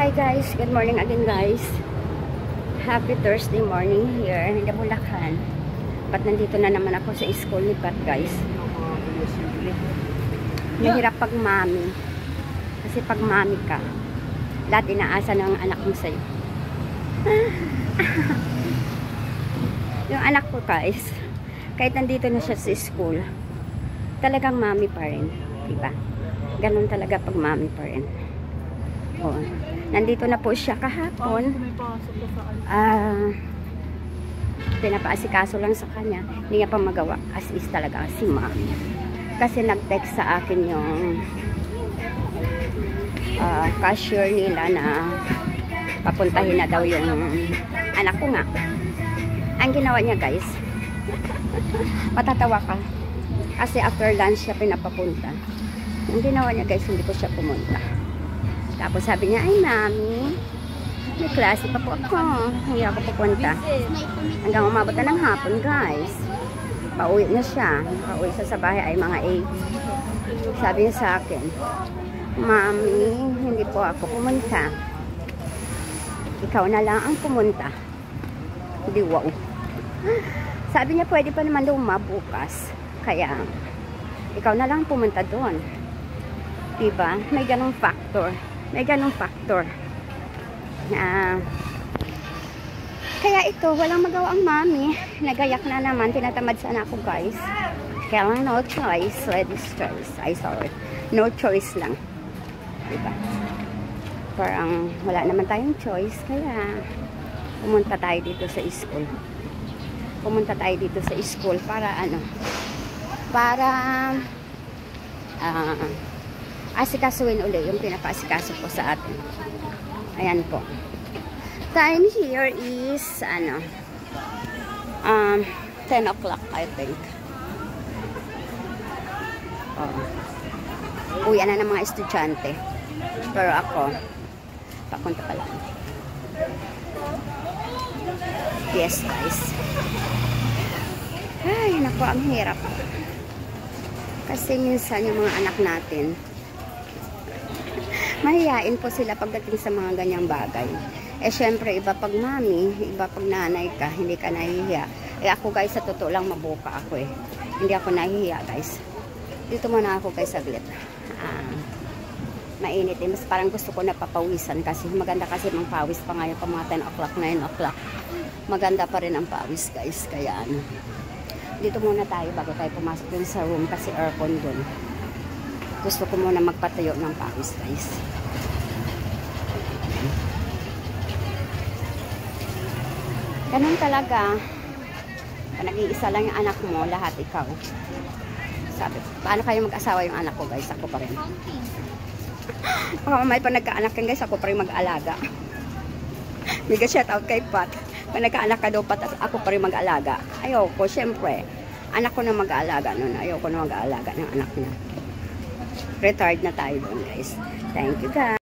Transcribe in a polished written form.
Hi guys, good morning again guys. Happy Thursday morning here in Bulacan. But nandito na naman ako sa school ni Pat guys. Mahirap pag mami. Kasi pag mami ka, lahat inaasa ng anak mo sa'yo. Yung anak ko guys, kahit nandito na siya sa school, talagang mami pa rin. Diba? Ganun talaga pag mami pa rin. Oh, nandito na po siya kahapon. Pinapaasikaso lang sa kanya. Hindi niya pa magawa. As is talaga si mami. Kasi nag-text sa akin yung cashier nila na papuntahin na daw yung anak ko nga. Ang ginawa niya guys, matatawa ka. Kasi after lunch siya pinapapunta. Ang ginawa niya guys, hindi ko siya pumunta. Tapos sabi niya, ay mami, may klase pa po ako. Hindi ako pupunta. Hanggang umabot na ng hapon guys. Pauwi na siya. Pauwi siya sa bahay ay mga 8. Sabi niya sa akin, mami, hindi po ako pumunta. Ikaw na lang ang pumunta. Hindi wow. Sabi niya, pwede pa naman bukas. Kaya, ikaw na lang pumunta doon. Diba? May ganong factor. May ganong factor. Kaya ito, walang magawa ang mami. Nagayak na naman. Tinatamad sana ako guys. Kaya lang no choice. Ladies choice. Ay sorry. No choice lang. Diba? Parang wala naman tayong choice. Kaya pumunta tayo dito sa school. Pumunta tayo dito sa school para ano? Para asikasuin ulit yung pinapaasikaso po sa atin. Ayan po. Time here is 10 o'clock I think. Uwi na ng mga estudyante. Pero ako, papunta pa lang. Yes guys. Ay, naku, ang hirap. Kasi minsan yung mga anak natin, mahihain po sila pagdating sa mga ganyang bagay. Eh syempre, iba pag mami, iba pag nanay ka, hindi ka nahihiya. Eh ako guys, sa totoo lang mabuka ako eh. Hindi ako nahihiya guys. Dito muna ako guys saglit. Mainit eh. Mas parang gusto ko na papawisan kasi maganda kasi mang pawis pa ngayon pa mga 10 o'clock, 9 o'clock. Maganda pa rin ang pawis guys. Kaya ano. Dito muna tayo bago tayo pumasok dun sa room kasi aircon dun. Gusto ko muna magpatayo ng pawis guys. Ganun talaga. Kung nag-iisa lang yung anak mo, lahat ikaw. Sabi, paano kayo mag-asawa yung anak ko guys? Ako pa rin. May pa nagkaanak yan guys, ako pa rin mag-alaga. Mega shout out kay Pat. Pag nagkaanak ka daw Pat, ako pa rin mag-alaga. Ayoko, syempre. Anak ko na mag-aalaga nun. Ayoko na mag-aalaga ng anak niya. Retired na tayo doon guys. Thank you guys.